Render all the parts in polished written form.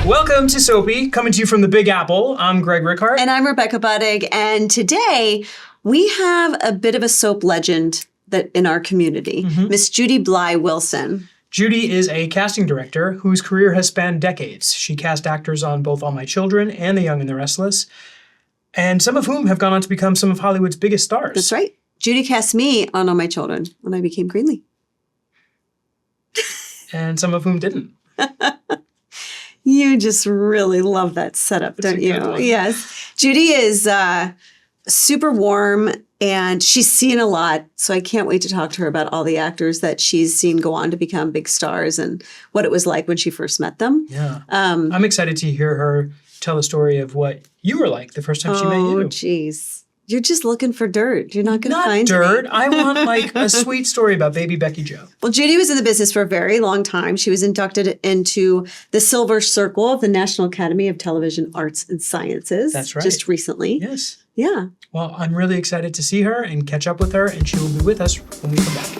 Welcome to Soapy, coming to you from the Big Apple. I'm Greg Rikaart. And I'm Rebecca Budig. And today we have a bit of a soap legend that in our community, Miss Judy Blye Wilson. Judy is a casting director whose career has spanned decades. She cast actors on both All My Children and The Young and the Restless, and some of whom have gone on to become some of Hollywood's biggest stars. That's right. Judy cast me on All My Children when I became Greenlee. And some of whom didn't. You just really love that setup, don't you? Yes. Judy is super warm and she's seen a lot. So I can't wait to talk to her about all the actors that she's seen go on to become big stars and what it was like when she first met them. Yeah. I'm excited to hear her tell the story of what you were like the first time she met you. Oh, geez. You're just looking for dirt. You're not going to find dirt. I want like a sweet story about baby Becky Joe. Well, Judy was in the business for a very long time. She was inducted into the Silver Circle of the National Academy of Television Arts and Sciences. That's right. Just recently. Yes. Yeah. Well, I'm really excited to see her and catch up with her, and she will be with us when we come back.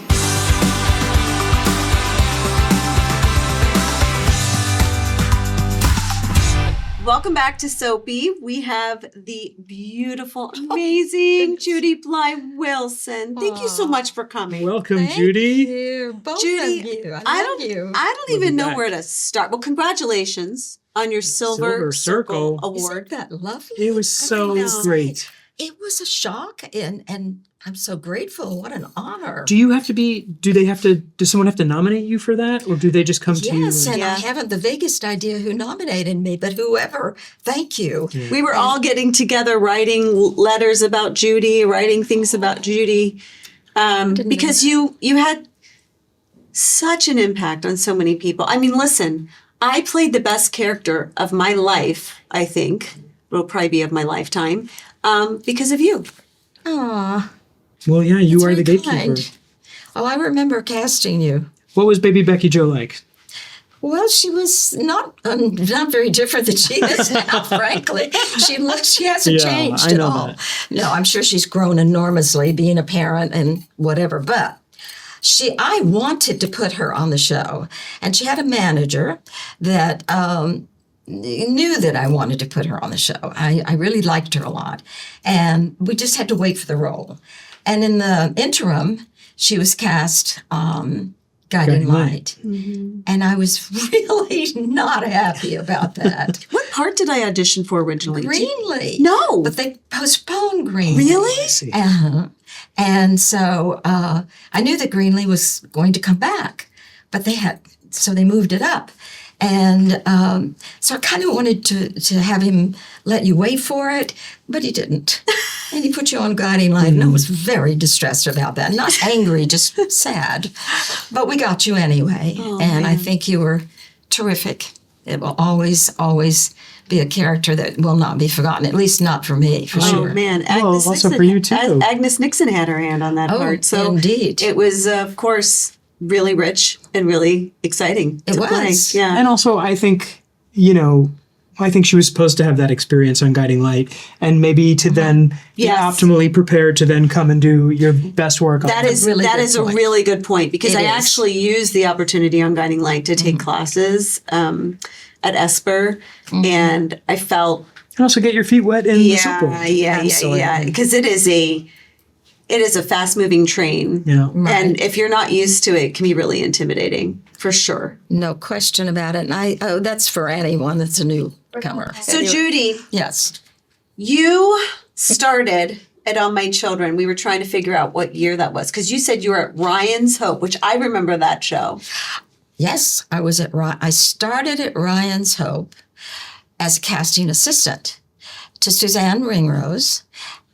Welcome back to Soapy. We have the beautiful, amazing Judy Blye Wilson. Thank you so much for coming. Welcome, Judy. Thank you. Both Judy, of you. I love you. don't even know where to start. Well, congratulations on your Silver Circle Award. Isn't that lovely? It was so great. It was a shock, and I'm so grateful. What an honor. Does someone have to nominate you for that? Or do they just come to you? Yes, and I haven't the vaguest idea who nominated me, but whoever, thank you. Yeah. We were all getting together, writing letters about Judy, writing things about Judy, because you had such an impact on so many people. I mean, listen, I played the best character of my life, I think. Will probably be of my lifetime, because of you. Aw. Well, yeah, you that's are the very gatekeeper. kind. Oh, I remember casting you. What was baby Becky Joe like? Well, she was not very different than she is now, frankly. She hasn't changed at all. That. No, I'm sure she's grown enormously being a parent and whatever, but I wanted to put her on the show, and she had a manager that knew that I wanted to put her on the show. I really liked her a lot, and we just had to wait for the role. And in the interim, she was cast Guiding Light. Mm-hmm. And I was really not happy about that. What part did I audition for originally? Greenlee. No. But they postponed Greenlee. Really? Uh-huh. And so I knew that Greenlee was going to come back, but so they moved it up. And so I kind of wanted to have him let you wait for it, but he didn't. And he put you on Guiding Light, and I was very distressed about that. Not angry, just sad. But we got you anyway, and I think you were terrific. It will always, always be a character that will not be forgotten, at least not for me, for sure. Oh, man. Agnes also Nixon, for you, too. Agnes Nixon had her hand on that part. So indeed. It was, of course, really rich and really exciting to play. Yeah. And also, I think, she was supposed to have that experience on Guiding Light, and maybe to then be optimally prepared to then come and do your best work. That is a really good point, because I actually used the opportunity on Guiding Light to take classes at Esper, and I felt... And also get your feet wet in the soap world. Yeah. Because it is a fast-moving train. Yeah. Right. And if you're not used to it, it can be really intimidating, for sure. No question about it. And that's for anyone that's a newcomer. So, Judy. Yes. You started at All My Children. We were trying to figure out what year that was, because you said you were at Ryan's Hope, which I remember that show. Yes, I started at Ryan's Hope as a casting assistant to Suzanne Ringrose.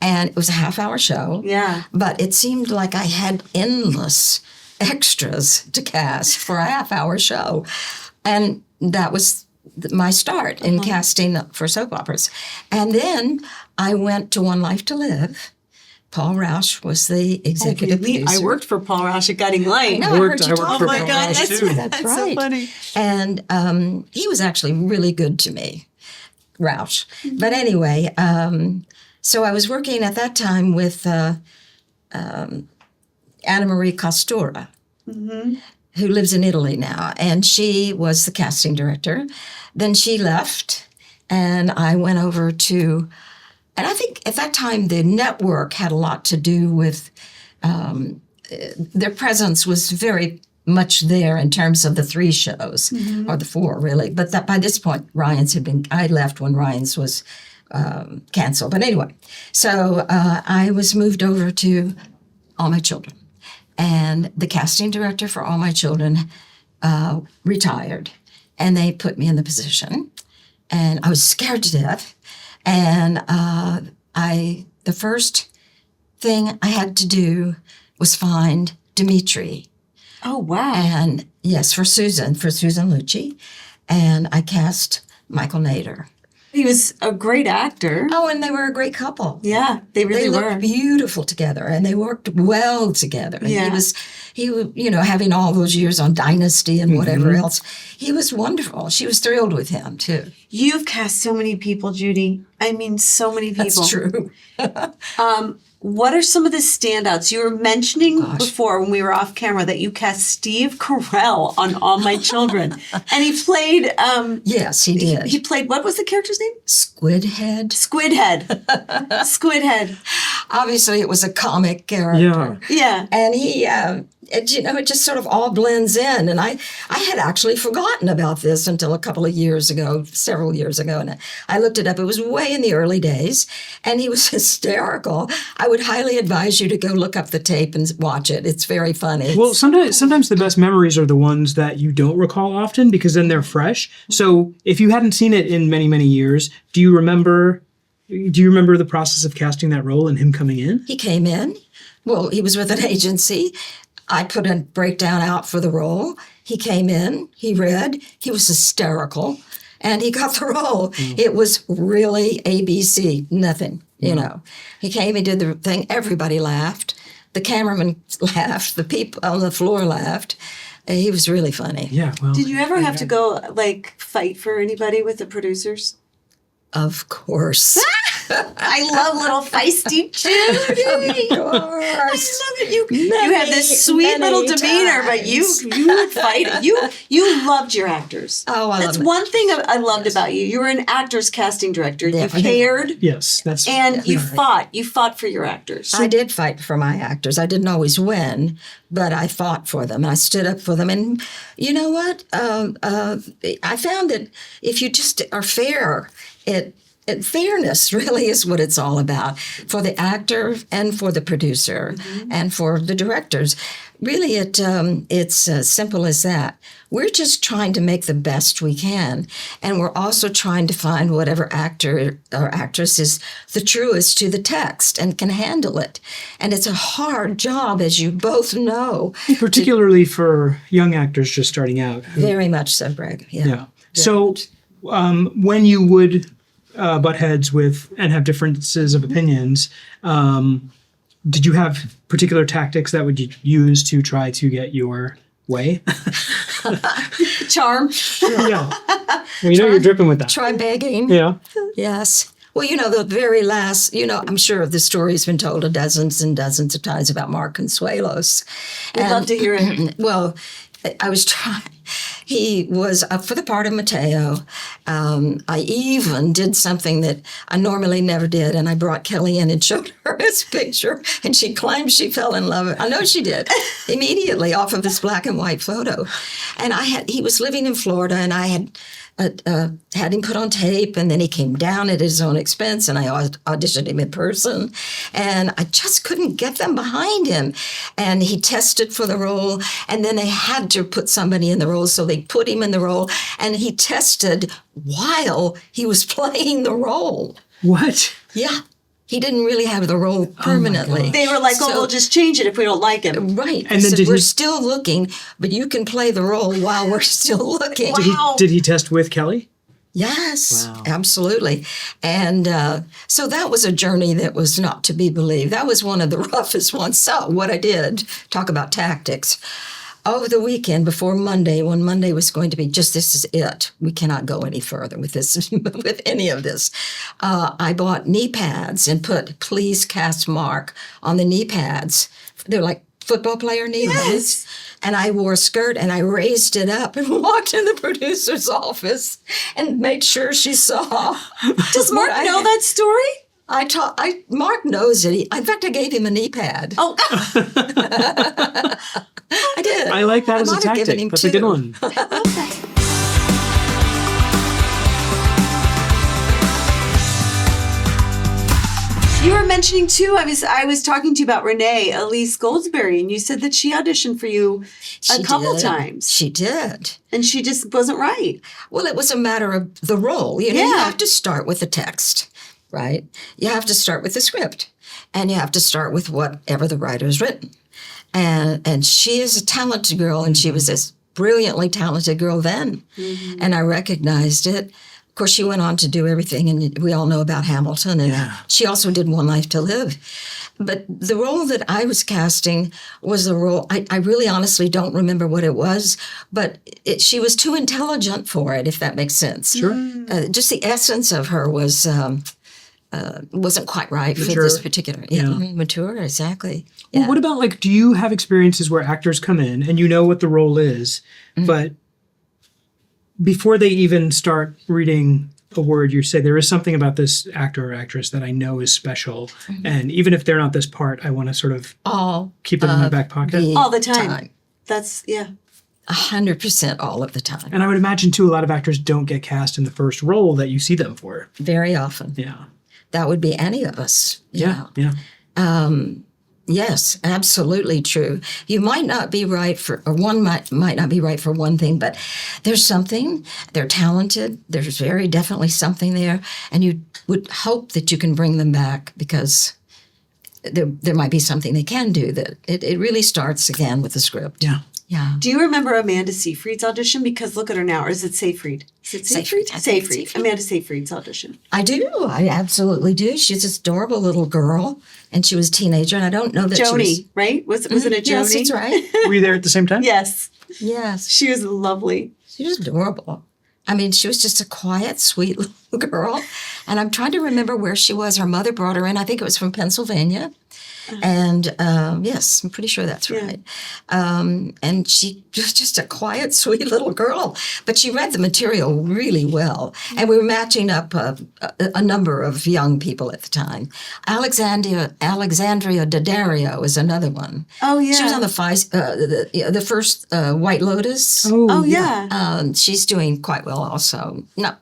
And it was a half-hour show. Yeah. But it seemed like I had endless extras to cast for a half-hour show. And that was my start in casting for soap operas. And then I went to One Life to Live. Paul Rausch was the executive producer. I worked for Paul Rausch at Guiding Light. I worked for Paul Rausch too. That's right. So funny. And he was actually really good to me, Rausch. Mm-hmm. But anyway... so I was working at that time with Anna Marie Costura. Mm-hmm. who lives in Italy now, and she was the casting director. Then she left, and I went over to, and I think at that time the network had a lot to do with their presence was very much there in terms of the 3 shows, or the 4 really. But that by this point, I left when Ryan's was canceled. But anyway, so I was moved over to All My Children. And the casting director for All My Children retired. And they put me in the position. And I was scared to death. And the first thing I had to do was find Dimitri. Oh, wow. And yes, for Susan Lucci. And I cast Michael Nader. He was a great actor. Oh, and they were a great couple. Yeah, they really They were. looked beautiful together, and they worked well together. And Yeah. he was, having all those years on Dynasty and whatever else. He was wonderful. She was thrilled with him, too. You've cast so many people, Judy. I mean, so many people. That's true. What are some of the standouts? You were mentioning before when we were off camera that you cast Steve Carell on All My Children. And he played... Yes, he did. He played... What was the character's name? Squidhead. Squidhead. Squidhead. Obviously, it was a comic character. Yeah. And he... it just sort of all blends in. And I had actually forgotten about this until several years ago. And I looked it up. It was way in the early days. And he was hysterical. I would highly advise you to go look up the tape and watch it. It's very funny. Well, sometimes the best memories are the ones that you don't recall often because then they're fresh. So if you hadn't seen it in many, many years, do you remember the process of casting that role and him coming in? He came in. Well, he was with an agency. I put a breakdown out for the role. He came in, he read, he was hysterical, and he got the role. It was really ABC, nothing, He came, he did the thing, everybody laughed. The cameraman laughed, the people on the floor laughed. He was really funny. Yeah, well. Did you ever have to go, fight for anybody with the producers? Of course. I love little feisty Judy. Of course. I love it. You have this sweet little demeanor, but you would fight it. You loved your actors. Oh, I That's love it. one thing I loved about you. You were an actor's casting director. Yeah. You cared. Yes, that's... And you right. fought. You fought for your actors. I did fight for my actors. I didn't always win, but I fought for them. I stood up for them. And you know what? I found that if you just are fair, fairness really is what it's all about for the actor and for the producer and for the directors. Really, it's as simple as that. We're just trying to make the best we can. And we're also trying to find whatever actor or actress is the truest to the text and can handle it. And it's a hard job, as you both know. Particularly for young actors just starting out. Very much so, Greg. Yeah. So when you would butt heads with and have differences of opinions, did you have particular tactics that would you use to try to get your way? Charm. Yeah. Well, you're dripping with that. Try begging. Yeah. Yes. Well, the very last, I'm sure the story's been told dozens and dozens of times about Mark Consuelos. I'd love to hear it. Well, I was trying. He was up for the part of Mateo. I even did something that I normally never did, and I brought Kelly in and showed her his picture, and she claimed she fell in love. I know she did, immediately off of this black and white photo. And he was living in Florida, and I had him put on tape, and then he came down at his own expense, and I auditioned him in person, and I just couldn't get them behind him. And he tested for the role, and then they had to put somebody in the role, so they put him in the role, and he tested while he was playing the role. What? Yeah. He didn't really have the role permanently. They were like, we'll just change it if we don't like him. Right. And then we're still looking, but you can play the role while we're still looking. Wow. Did he test with Kelly? Yes, Wow. absolutely. And so that was a journey that was not to be believed. That was one of the roughest ones. So what I did, talk about tactics. Over the weekend before Monday, when Monday was going to be this is it. We cannot go any further with this, with any of this. I bought knee pads and put "Please cast Mark" on the knee pads. They're like football player knee pads. And I wore a skirt and I raised it up and walked in the producer's office and made sure she saw. Does Mark know that story? Mark knows it. In fact, I gave him a knee pad. Oh, I did. I like that as a might have given tactic. him That's a good one. you were mentioning too. I was talking to you about Renee Elise Goldsberry, and you said that she auditioned for you a couple times. She did. And she just wasn't right. Well, it was a matter of the role. You know, you Yeah. have to start with the text, right? You have to start with the script, and you have to start with whatever the writer's written. And she is a talented girl, and she was this brilliantly talented girl then, and I recognized it. Of course, she went on to do everything, and we all know about Hamilton, and she also did One Life to Live. But the role that I was casting was a role, I really honestly don't remember what it was, but she was too intelligent for it, if that makes sense. Sure. Just the essence of her was wasn't quite right for this particular. Mature, exactly. Well, what about, like, do you have experiences where actors come in and you know what the role is, but before they even start reading a word, you say, there is something about this actor or actress that I know is special. And even if they're not this part, I want to sort of keep it in my back pocket? All the time. That's, 100% all of the time. And I would imagine, too, a lot of actors don't get cast in the first role that you see them for. Very often. Yeah. That would be any of us. Yeah. Yes, absolutely true. You might not be right for, or one might not be right for one thing, but there's something, they're talented, there's very definitely something there, and you would hope that you can bring them back because there might be something they can do that it really starts again with the script. Yeah. Yeah. Do you remember Amanda Seyfried's audition? Because look at her now. Or is it Seyfried? Is it Seyfried? Seyfried. Amanda Seyfried's audition. I do. I absolutely do. She's this adorable little girl, and she was a teenager, and I don't know that she was... right? Was it a Joni? Yes, that's right. Were you there at the same time? Yes. Yes. She was lovely. She was adorable. I mean, she was just a quiet, sweet little girl. And I'm trying to remember where she was. Her mother brought her in. I think it was from Pennsylvania. And yes, I'm pretty sure that's right. And she was just a quiet, sweet little girl. But she read the material really well. And we were matching up a number of young people at the time. Alexandria Daddario is another one. Oh, yeah. She was on the first White Lotus. Oh, yeah. She's doing quite well also. No,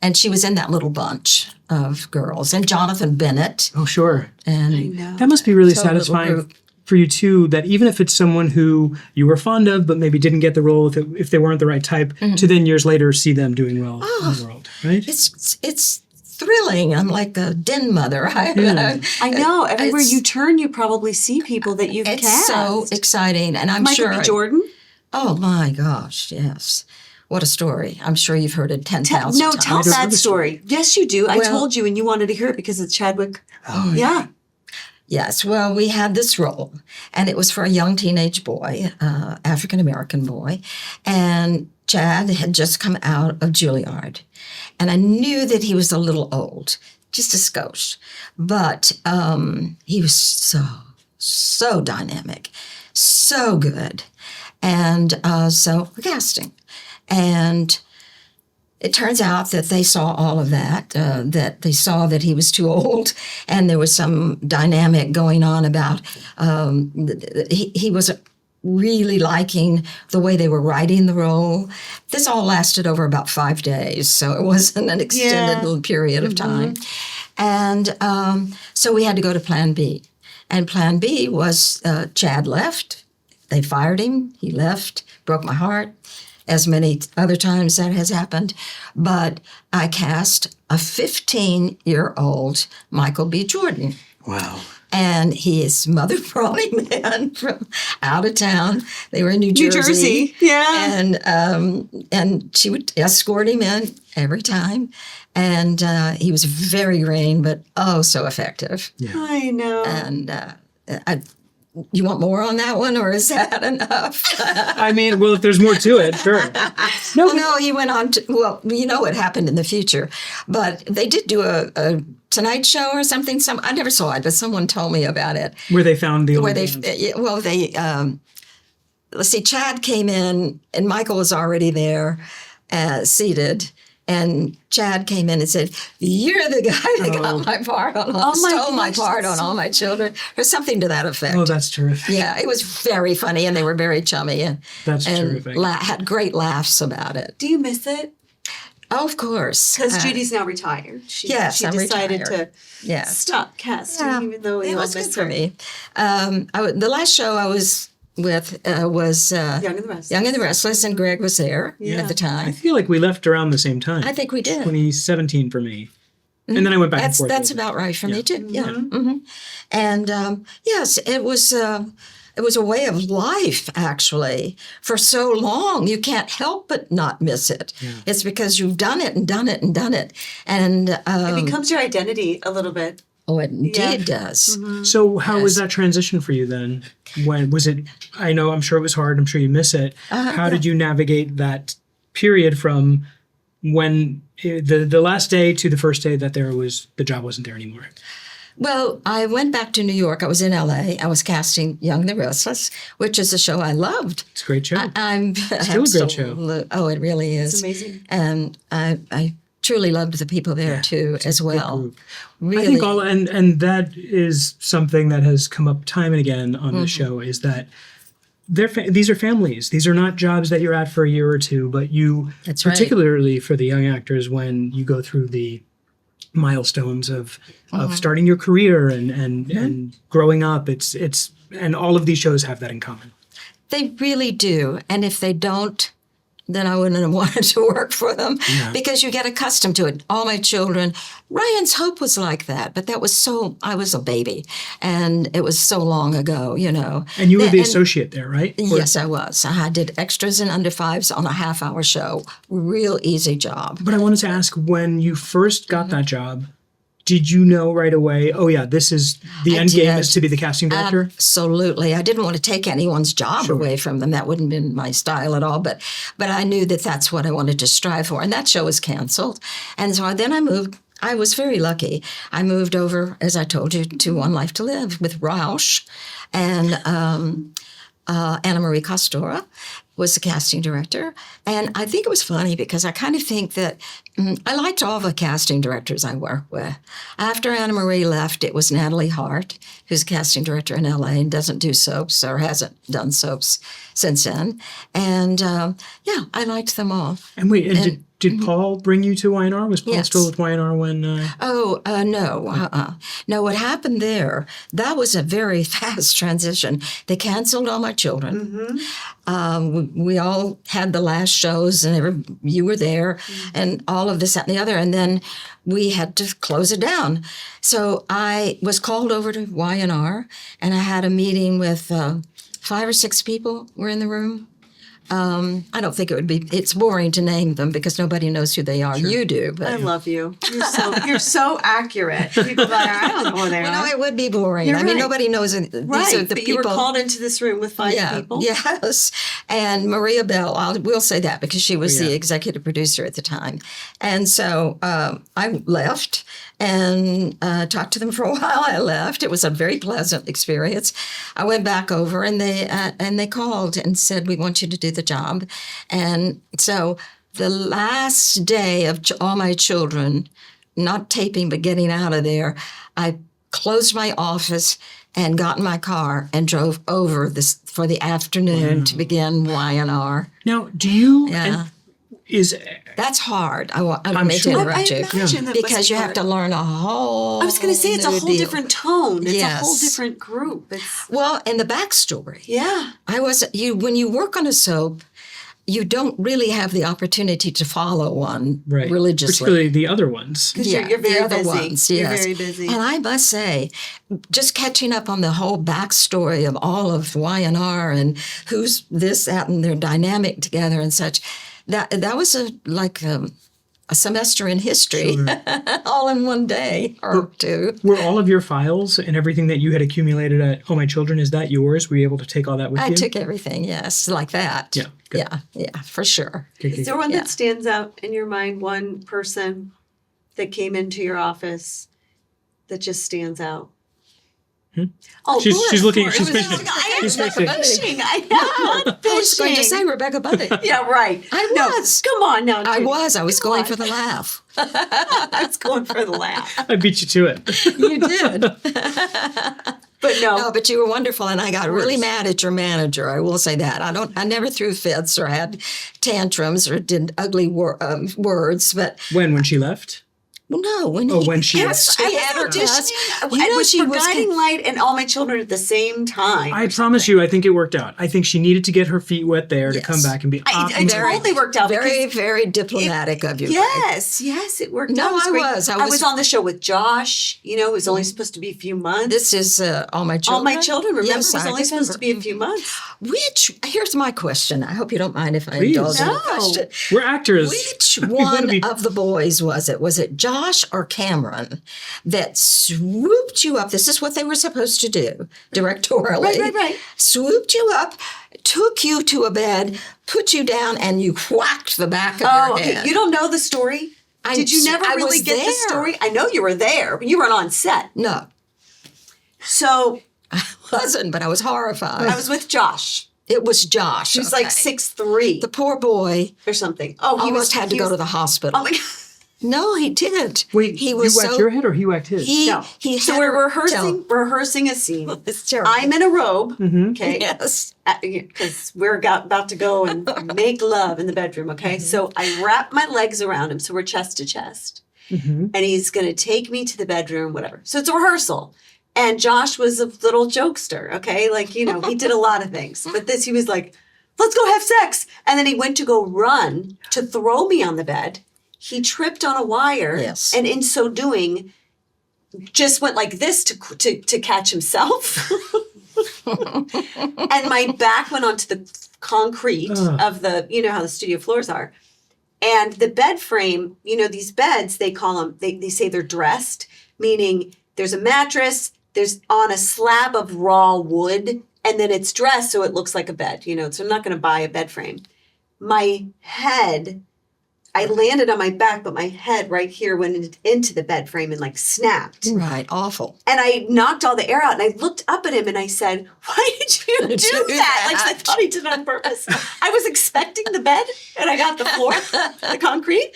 and she was in that little bunch of girls. And Jonathan Bennett. Oh, sure. And I know. That must be really Total little satisfying group. for you, too, that even if it's someone who you were fond of but maybe didn't get the role if they weren't the right type, to then years later see them doing well in the world, right? It's thrilling. I'm like a den mother. I know. Everywhere you turn, you probably see people that you've It's cast. so exciting. And I'm Michael sure... B. Jordan? Oh, my gosh, yes. What a story. I'm sure you've heard it 10,000 No, times. tell that story. Yes, you do. I Well- told you, and you wanted to hear it because it's Chadwick. Oh, Yeah. Yes, well, we had this role, and it was for a young teenage boy, African-American boy, and Chad had just come out of Juilliard, and I knew that he was a little old, just a skosh, but he was so dynamic, so good, and so we're casting, and it turns out that they saw all of that, that they saw that he was too old, and there was some dynamic going on about he was really liking the way they were writing the role. This all lasted over about 5 days, so it wasn't an extended little period of time. And so we had to go to Plan B. And Plan B was Chad left. They fired him. He left. Broke my heart. As many other times that has happened. But I cast a 15-year-old Michael B. Jordan. Wow. And his mother brought him in from out of town. They were in New Jersey. Yeah. And she would escort him in every time. And he was very green, but oh, so effective. I know. And you want more on that one, or is that enough? I mean, well, if there's more to it, sure. No, he went on to, well, you know what happened in the future. But they did do a Tonight Show or something. I never saw it, but someone told me about it. Where they found the old Where they, bands. let's see, Chad came in and Michael was already there, seated. And Chad came in and said, "You're the guy that got my part on stole my part on All My Children," or something to that effect. Oh, that's terrific. Yeah, it was very funny, and they were very chummy, and terrific. Had great laughs about it. Do you miss it? Oh, of course, Because Judy's now retired. She I'm decided retired. to stop casting, even though we it all was good miss for her. me. The last show I was with was Young and the Restless. Young and the Restless, and Greg was there Yeah. at the I time. feel like we left around the same time. I think we did. 2017 for me. And then I went back and forth. That's a little about right for me too. Mm-hmm. Yeah. Mm-hmm. And yes, it was a way of life actually for so long. You can't help but not miss it. Yeah. It's because you've done it and done it and done it, and It becomes your identity a little bit. oh, it indeed Yeah. does. Mm-hmm. So how was Yes. that transition for you then? When was it? I know, I'm sure it was hard. I'm sure you miss it. How did you navigate that period from when the last day to the first day that the job wasn't there anymore? Well, I went back to New York. I was in LA. I was casting Young and the Restless, which is a show I loved. It's a great show. I'm Still a great show. Oh, it really is. It's amazing. And I truly loved the people there too, as well. group. Really, I think and that is something that has come up time and again on the show is that these are families. These are not jobs that you're at for a year or two, but you, That's right. particularly for the young actors, when you go through the milestones of starting your career and growing up, it's and all of these shows have that in common. They really do. And if they don't, then I wouldn't have wanted to work for them because you get accustomed to it. All My Children, Ryan's Hope was like that, but I was a baby and it was so long ago, you know. And you were the associate there, right? Yes, I was. I did extras and under fives on a half-hour show. Real easy job. But I wanted to ask, when you first got that job, did you know right away, oh yeah, this is the end game is to be the casting director? Absolutely. I didn't want to take anyone's job away from them. That wouldn't have been my style at all. But I knew that that's what I wanted to strive for. And that show was canceled. And so then I moved. I was very lucky. I moved over, as I told you, to One Life to Live with Roush. And Anna Marie Costora was the casting director. And I think it was funny because I kind of think that I liked all the casting directors I worked with. After Anna Marie left, it was Natalie Hart, who's a casting director in LA and doesn't do soaps or hasn't done soaps since then. And I liked them all. And wait, did Paul bring you to YNR? Was Paul Yes. still with YNR when? No. No, what happened there, that was a very fast transition. They canceled All My Children. We all had the last shows and you were there and all of this, that, and the other. And then we had to close it down. So I was called over to YNR and I had a meeting with 5 or 6 people were in the room. I don't think it's boring to name them because nobody knows who they are. Sure. You do. But I love you. You're so accurate. People are like, I don't know who they are. No, it would be boring. You're I mean, right. nobody knows. These are the but people. you were called into this room with 5 people. Yes. And Maria Bell, we'll say that because she was the executive producer at the time. And so I left and talked to them for a while. I left. It was a very pleasant experience. I went back over and they called and said, we want you to do the job. And so the last day of All My Children, not taping but getting out of there, I closed my office and got in my car and drove over this for the afternoon to begin YNR. Now, do you? Yeah. That's hard. I don't mean to sure. interrupt you. I imagine that Because must you be have to hard. learn a whole I was going to say it's a new whole deal. different tone. It's a whole Yes. different group. Well, and the backstory. Yeah. When you work on a soap, you don't really have the opportunity to follow one right? religiously. Particularly the other ones. Because you're very the other busy. ones, You're yes. very busy. And I must say, just catching up on the whole backstory of all of YNR and who's this, that, and their dynamic together and such, that was a semester in history Sure. all in one day or two. Were all of your files and everything that you had accumulated at Oh My Children, is that yours? Were you able to take all that with I you? took everything, yes, like that. Yeah, good. Yeah, for sure. Okay, Is there one that stands out in your mind? One person that came into your office that just stands out? Oh, She's looking. Laura. She's I was fishing. like, I am She's not fishing. fishing. I am not I was going to fishing. say Rebecca Budig. Yeah, right. I No, was. come on now. I Judy. was Come going on. for the laugh. I was going for the laugh. I beat you to it. You did. But no. No, but you were wonderful, and I got really mad at your manager. I will say that. I never threw fits or had tantrums or did ugly words, but When she left? well, no. When she yes, was- I had her test. I You know, was she for was Guiding Light and All My Children at the same time. I promise you, I think it worked out. I think she needed to get her feet wet there to Yes. come back and be. I totally worked out. very, because very diplomatic of you. yes, it worked No, out. It was I great. was. I I was was- on the show with Josh. You know, it was only supposed to be a few months. This is All My Children. All My Children, remember, Yes, it was I only supposed to remember. be a few months. Here's my question. I hope you don't mind if I Please. indulge in No. the question. We're actors. Which We wanna one be- of the boys was it? Was it Josh or Cameron that swooped you up? This is what they were supposed to do directorially. Right. Swooped you up, took you to a bed, put you down, and you whacked the back of Oh, your okay. head. You don't know the story? Did you never I really was get the there. story? I know you were there, but you weren't on set. No, So I wasn't, but I was horrified. I was with Josh. It was Josh. He was like 6'3" The poor boy or something. Oh, he almost had to go to the hospital. Oh my God. No, he didn't. Wait, he was you whacked so your head or he whacked his? No. So had we're her rehearsing a scene. It's terrible. I'm in a robe, okay? Yes. Because we're about to go and make love in the bedroom, okay? So I wrap my legs around him, so we're chest to chest. And he's going to take me to the bedroom, whatever. So it's a rehearsal. And Josh was a little jokester, okay? Like, you know, he did a lot of things. But this, he was like, let's go have sex. And then he went to go run to throw me on the bed. He tripped on a wire. Yes. And in so doing, just went like this to catch himself. And my back went onto the concrete of the, you know how the studio floors are. And the bed frame, you know, these beds, they call them, they say they're dressed, meaning there's a mattress, there's on a slab of raw wood, and then it's dressed so it looks like a bed, you know, so I'm not going to buy a bed frame. My head, I landed on my back, but my head right here went into the bed frame and like snapped. Right, awful. And I knocked all the air out and I looked up at him and I said, why did you do Do that? Like I that. thought he did it on purpose. I was expecting the bed and I got the floor, the concrete.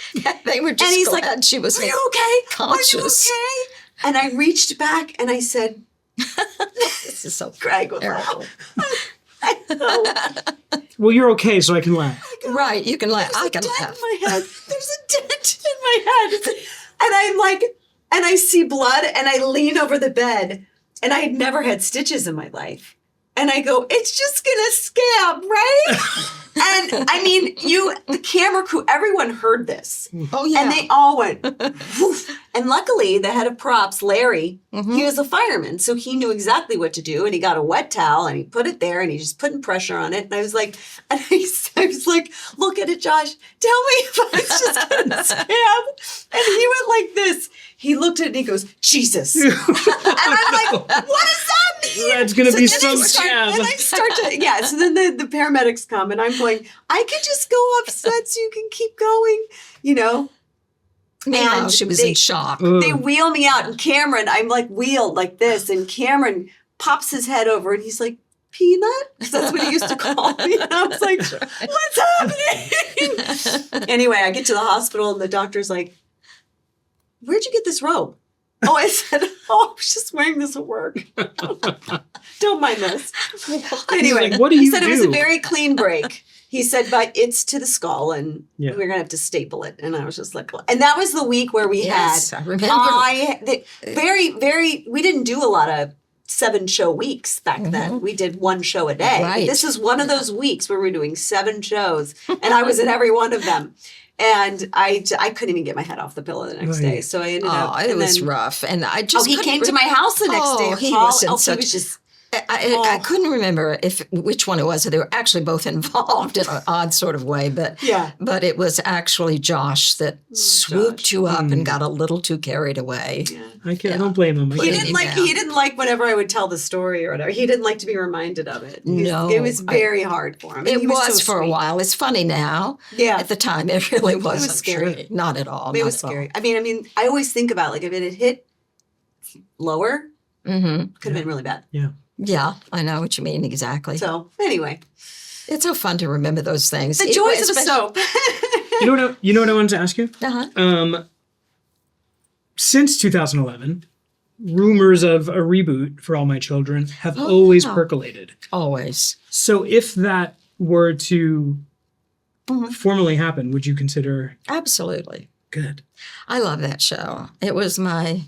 They were just And he's glad like, she was are you okay? conscious. Are you okay? And I reached back and I said, This is so Greg was terrible. I know. Well, you're okay, so I can laugh. Right, you can laugh. I can Dent laugh. in my head. There's a dent in my head. And I'm like, and I see blood and I lean over the bed and I had never had stitches in my life. And I go, it's just gonna scab, right? And I mean, the camera crew, everyone heard this. Oh, yeah. And they all went, woof. And luckily, the head of props, Larry, he was a fireman. So he knew exactly what to do. And he got a wet towel and he put it there and he just putting pressure on it. And I was like, I was like, look at it, Josh. Tell me if I was just going to scab. And he went like this. He looked at it and he goes, Jesus. And I'm like, what does that mean? That's going to be then some I start- scab. Then I start to, yeah. So then the paramedics come and I'm going, I could just go off set so you can keep going, you know? Meanwhile, and she was they- in shock. They wheel me out, and Cameron, I'm like wheeled like this, and Cameron pops his head over, and he's like, Peanut? 'Cause that's what he used to call me. And I was like, what's happening? Anyway, I get to the hospital, and the doctor's like, where'd you get this robe? Oh, I said, I was just wearing this at work. Don't mind this. Anyway, like, what do he you said it was a do? very clean break. He said, but it's to the skull and Yeah. we're going to have to staple it. And I was just like, and that was the week where we Yes, had, I remember. we didn't do a lot of 7-show weeks back then. We did 1 show a day. Right. This is one of those weeks where we're doing 7 shows and I was in every one of them. And I couldn't even get my head off the pillow the next day. So I ended up. Oh, it and was then- rough. And I just he couldn't came to my house the next day. He Paul- was in he such was just I couldn't remember which one it was. They were actually both involved in an odd sort of way, but it was actually Josh that swooped you up and got a little too carried away. Yeah. I don't blame him. He didn't like whenever I would tell the story or whatever. He didn't like to be reminded of it. No, it was very hard for him. It was for a while. It's funny now. Yeah. At the time, it really wasn't. It was scary. True. Not at all. It was scary. I mean, I always think about like if it had hit lower, could have been really bad. Yeah. Yeah, I know what you mean exactly. So anyway, it's so fun to remember those things. the joys of the soap. You know what I wanted to ask you? Uh-huh. Since 2011, rumors of a reboot for All My Children have always percolated. Always. So if that were to formally happen, would you consider? Absolutely. Good. I love that show. It was my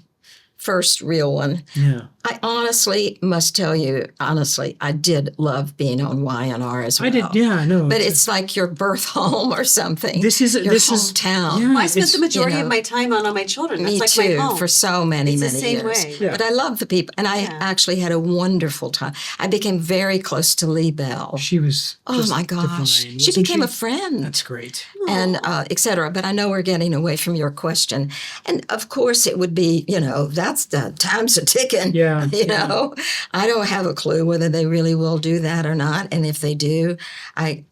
first real one. Yeah. I honestly must tell you, I did love being on Y&R as well. I did, yeah, I know. But it's like your birth home or something. This is your hometown. Yeah, I spent the majority of my time on All My Children. That's Me like too, my home. for so many It's the years. same way. Yeah. But I love the people, and I actually had a wonderful time. I became very close to Lee Bell. She was just my gosh, divine, she wasn't became a friend. That's great. And et cetera. But I know we're getting away from your question. And of course it would be, that's the time's a ticking. Yeah. I don't have a clue whether they really will do that or not. And if they do, I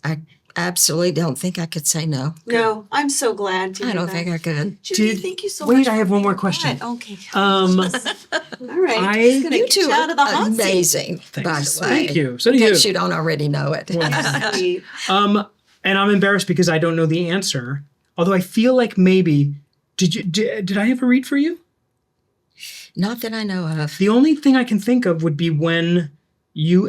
absolutely don't think I could say no. No, I'm so glad to hear I don't that. think I could. Judy, thank you so much. Wait, I have one more question. Okay. All right. Gonna You get two out of the are hot seat. amazing, by Thanks. the way. Thank you. So do In you. case you don't already know it. Sweet. And I'm embarrassed because I don't know the answer. Although I feel like maybe did I ever read for you? Not that I know of. The only thing I can think of would be when you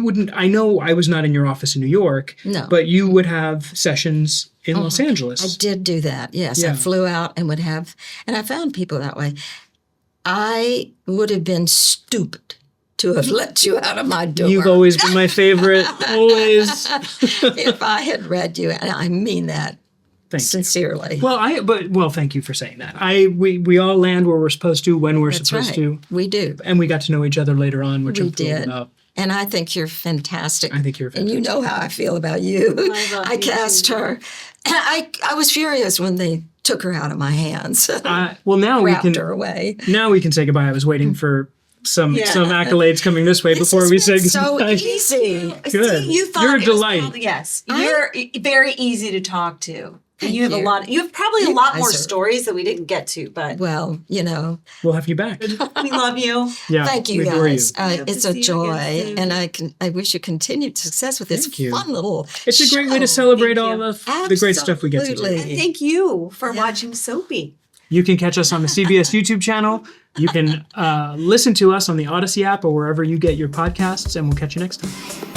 wouldn't. I know I was not in your office in New York. No. But you would have sessions in Los Angeles. I did do that. Yes, Yeah. I flew out and and I found people that way. I would have been stupid to have let you out of my door. You've always been my favorite. Always. If I had read you, and I mean that Thank you. sincerely. Well, thank you for saying that. We all land where we're supposed to when we're That's supposed right. to, We do. and we got to know each other later on, which We I'm thrilled did. about. And I think you're fantastic. I think you're And you fantastic. know how I feel about you. I love you cast too. her. I was furious when they took her out of my hands. Well, now we Wrapped can her away. now we can say goodbye. I was waiting for some Yeah. accolades coming this way This before has we been say so goodbye. easy. Good. See, you thought You're a it was delight. probably- yes, you're very easy to talk to. And you have you. a lot. You have probably a You lot guys more are- stories that we didn't get to, but Well, We'll have you back. we love you. Yeah. thank you we adore guys. Hope It's to a see you joy, again soon. and I wish you continued success with this Thank you. fun little. It's a great way to show. celebrate Thank all you. the great stuff we get to do. Absolutely. And thank you for watching Soapy. You can catch us on the CBS YouTube channel. You can listen to us on the Odyssey app or wherever you get your podcasts, and we'll catch you next time.